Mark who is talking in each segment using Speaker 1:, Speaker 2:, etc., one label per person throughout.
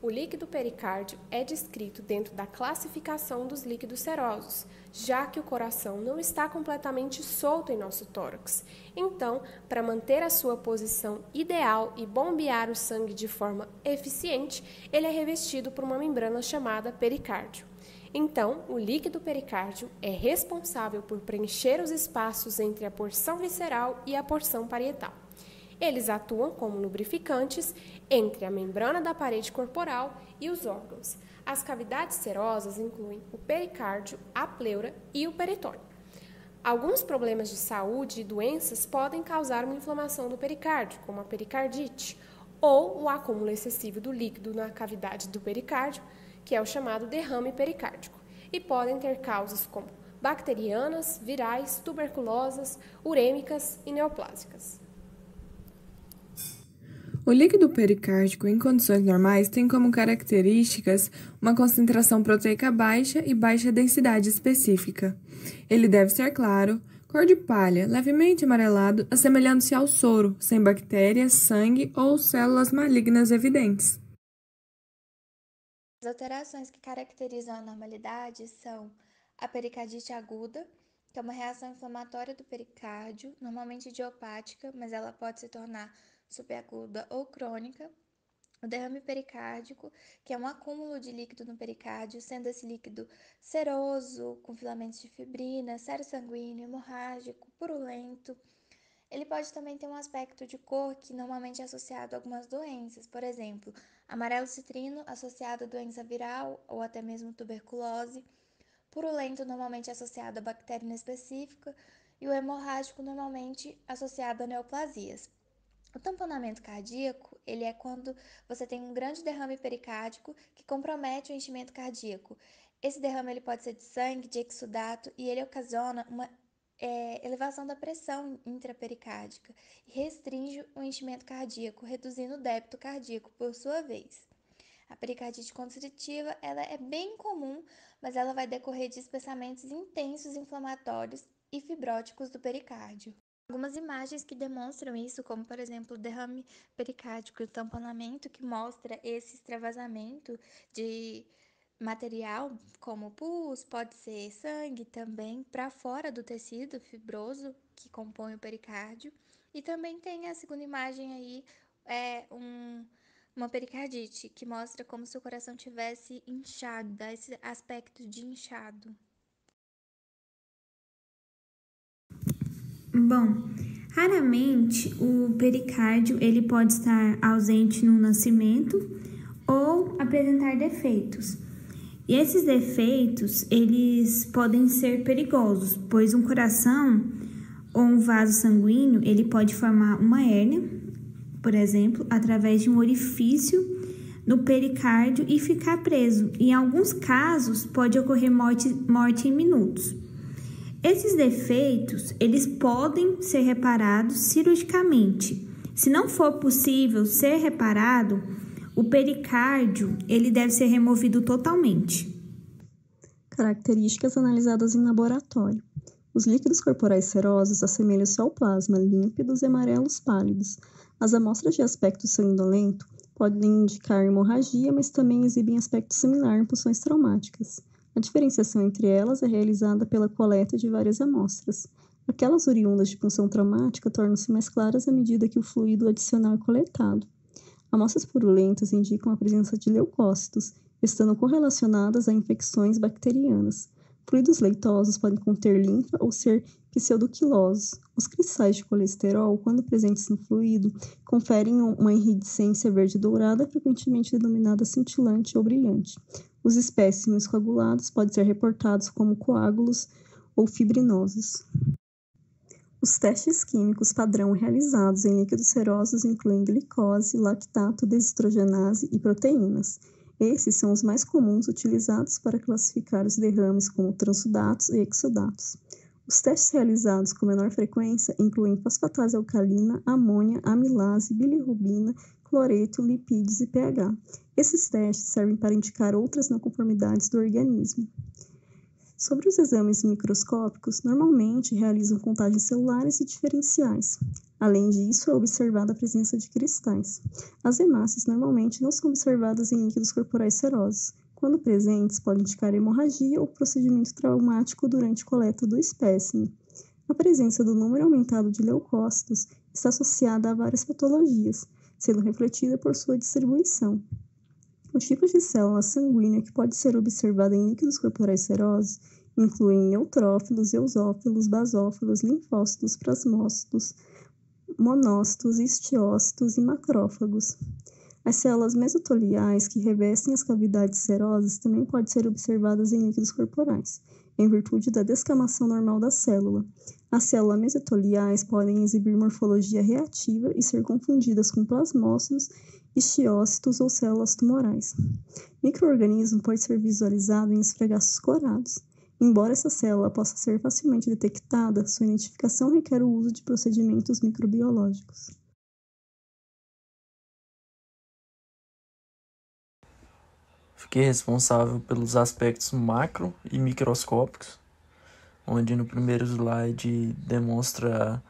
Speaker 1: O líquido pericárdio é descrito dentro da classificação dos líquidos serosos, já que o coração não está completamente solto em nosso tórax. Então, para manter a sua posição ideal e bombear o sangue de forma eficiente, ele é revestido por uma membrana chamada pericárdio. Então, o líquido pericárdio é responsável por preencher os espaços entre a porção visceral e a porção parietal. Eles atuam como lubrificantes entre a membrana da parede corporal e os órgãos. As cavidades serosas incluem o pericárdio, a pleura e o peritônio. Alguns problemas de saúde e doenças podem causar uma inflamação do pericárdio, como a pericardite, ou o acúmulo excessivo do líquido na cavidade do pericárdio, que é o chamado derrame pericárdico, e podem ter causas como bacterianas, virais, tuberculosas, urêmicas e neoplásicas.
Speaker 2: O líquido pericárdico, em condições normais, tem como características uma concentração proteica baixa e baixa densidade específica. Ele deve ser claro, cor de palha, levemente amarelado, assemelhando-se ao soro, sem bactérias, sangue ou células malignas evidentes.
Speaker 3: As alterações que caracterizam a normalidade são a pericardite aguda, que é uma reação inflamatória do pericárdio, normalmente idiopática, mas ela pode se tornar subaguda ou crônica. O derrame pericárdico, que é um acúmulo de líquido no pericárdio, sendo esse líquido seroso, com filamentos de fibrina, sério sanguíneo, hemorrágico, purulento. Ele pode também ter um aspecto de cor que normalmente é associado a algumas doenças, por exemplo, amarelo citrino associado a doença viral ou até mesmo tuberculose, purulento normalmente associado a bactéria inespecífica e o hemorrágico normalmente associado a neoplasias. O tamponamento cardíaco, ele é quando você tem um grande derrame pericárdico que compromete o enchimento cardíaco. Esse derrame ele pode ser de sangue, de exudato, e ele ocasiona uma elevação da pressão intrapericárdica e restringe o enchimento cardíaco, reduzindo o débito cardíaco por sua vez. A pericardite constritiva, ela é bem comum, mas ela vai decorrer de espessamentos intensos inflamatórios e fibróticos do pericárdio. Algumas imagens que demonstram isso, como por exemplo o derrame pericárdico e o tamponamento, que mostra esse extravasamento de material, como pus, pode ser sangue também, para fora do tecido fibroso que compõe o pericárdio. E também tem a segunda imagem aí, uma pericardite, que mostra como se o coração tivesse inchado, dá esse aspecto de inchado.
Speaker 4: Bom, raramente o pericárdio ele pode estar ausente no nascimento ou apresentar defeitos. E esses defeitos, eles podem ser perigosos, pois um coração ou um vaso sanguíneo, ele pode formar uma hérnia, por exemplo, através de um orifício no pericárdio e ficar preso. Em alguns casos, pode ocorrer morte em minutos. Esses defeitos, eles podem ser reparados cirurgicamente. Se não for possível ser reparado, o pericárdio, ele deve ser removido totalmente.
Speaker 5: Características analisadas em laboratório. Os líquidos corporais serosos assemelham-se ao plasma, límpidos e amarelos pálidos. As amostras de aspecto sanguinolento podem indicar hemorragia, mas também exibem aspecto similar em pulsões traumáticas. A diferenciação entre elas é realizada pela coleta de várias amostras. Aquelas oriundas de punção traumática tornam-se mais claras à medida que o fluido adicional é coletado. Amostras purulentas indicam a presença de leucócitos, estando correlacionadas a infecções bacterianas. Fluidos leitosos podem conter linfa ou ser pseudoquilosos. Os cristais de colesterol, quando presentes no fluido, conferem uma iridescência verde-dourada, frequentemente denominada cintilante ou brilhante. Os espécimes coagulados podem ser reportados como coágulos ou fibrinosos. Os testes químicos padrão realizados em líquidos serosos incluem glicose, lactato, desitrogenase e proteínas. Esses são os mais comuns utilizados para classificar os derrames como transudatos e exudatos. Os testes realizados com menor frequência incluem fosfatase alcalina, amônia, amilase, bilirrubina, cloreto, lipídios e pH. Esses testes servem para indicar outras não conformidades do organismo. Sobre os exames microscópicos, normalmente realizam contagens celulares e diferenciais. Além disso, é observada a presença de cristais. As hemácias normalmente não são observadas em líquidos corporais serosos. Quando presentes, podem indicar hemorragia ou procedimento traumático durante a coleta do espécime. A presença do número aumentado de leucócitos está associada a várias patologias, sendo refletida por sua distribuição. Os tipos de célula sanguínea que pode ser observada em líquidos corporais serosos incluem neutrófilos, eosófilos, basófilos, linfócitos, plasmócitos, monócitos, histiócitos e macrófagos. As células mesoteliais que revestem as cavidades serosas também podem ser observadas em líquidos corporais, em virtude da descamação normal da célula. As células mesoteliais podem exibir morfologia reativa e ser confundidas com plasmócitos, histiócitos ou células tumorais. Micro-organismo pode ser visualizado em esfregaços corados. Embora essa célula possa ser facilmente detectada, sua identificação requer o uso de procedimentos microbiológicos.
Speaker 6: Fiquei responsável pelos aspectos macro e microscópicos, onde no primeiro slide demonstra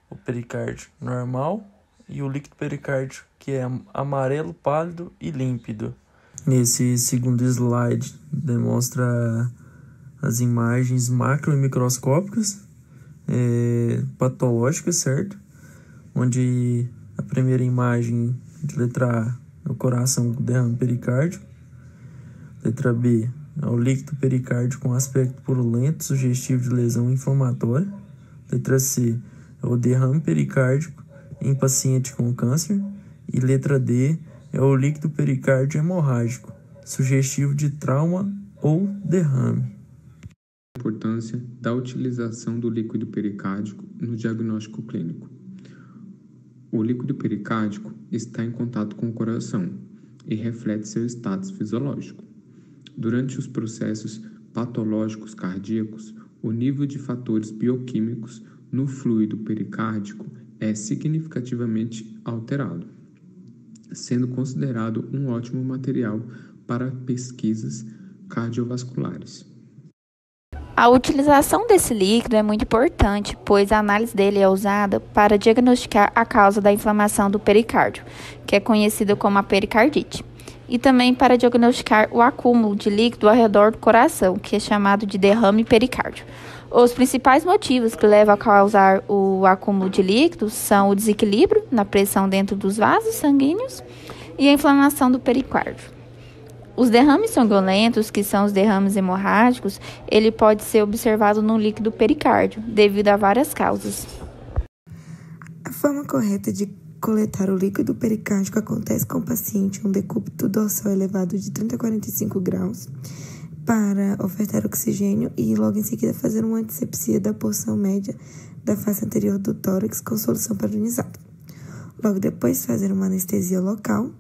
Speaker 6: o pericárdio normal e o líquido pericárdio, que é amarelo, pálido e límpido. Nesse segundo slide demonstra as imagens macro e microscópicas, patológicas, certo? Onde a primeira imagem de letra A é o coração com derrame pericárdio. Letra B é o líquido pericárdio com aspecto purulento, sugestivo de lesão inflamatória. Letra C é o derrame pericárdico em paciente com câncer. E letra D é o líquido pericárdio hemorrágico, sugestivo de trauma ou derrame.
Speaker 7: A importância da utilização do líquido pericárdico no diagnóstico clínico. O líquido pericárdico está em contato com o coração e reflete seu status fisiológico. Durante os processos patológicos cardíacos, o nível de fatores bioquímicos no fluido pericárdico é significativamente alterado, sendo considerado um ótimo material para pesquisas cardiovasculares.
Speaker 3: A utilização desse líquido é muito importante, pois a análise dele é usada para diagnosticar a causa da inflamação do pericárdio, que é conhecida como a pericardite, e também para diagnosticar o acúmulo de líquido ao redor do coração, que é chamado de derrame pericárdio. Os principais motivos que levam a causar o acúmulo de líquidos são o desequilíbrio na pressão dentro dos vasos sanguíneos e a inflamação do pericárdio. Os derrames sanguinolentos, que são os derrames hemorrágicos, ele pode ser observado no líquido pericárdio, devido a várias causas.
Speaker 8: A forma correta de coletar o líquido pericárdico acontece com o paciente um decúbito dorsal elevado de 30 a 45 graus para ofertar oxigênio e logo em seguida fazer uma antisepsia da porção média da face anterior do tórax com solução padronizada. Logo depois fazer uma anestesia local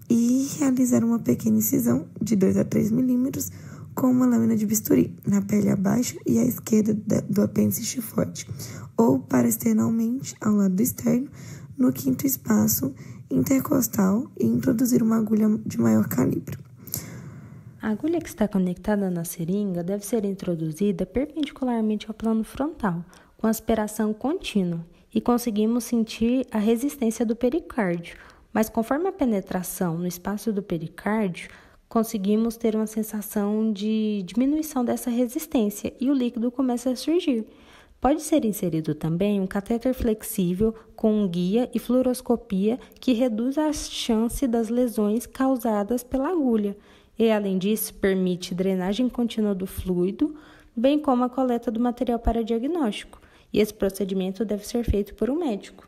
Speaker 8: e realizar uma pequena incisão de 2 a 3 milímetros com uma lâmina de bisturi na pele abaixo e à esquerda do apêndice tifoide, ou parasternalmente ao lado do externo, no quinto espaço intercostal e introduzir uma agulha de maior calibre.
Speaker 9: A agulha que está conectada na seringa deve ser introduzida perpendicularmente ao plano frontal, com aspiração contínua, e conseguimos sentir a resistência do pericárdio, mas conforme a penetração no espaço do pericárdio, conseguimos ter uma sensação de diminuição dessa resistência e o líquido começa a surgir. Pode ser inserido também um catéter flexível com guia e fluoroscopia que reduz a chance das lesões causadas pela agulha e, além disso, permite drenagem contínua do fluido, bem como a coleta do material para diagnóstico. E esse procedimento deve ser feito por um médico.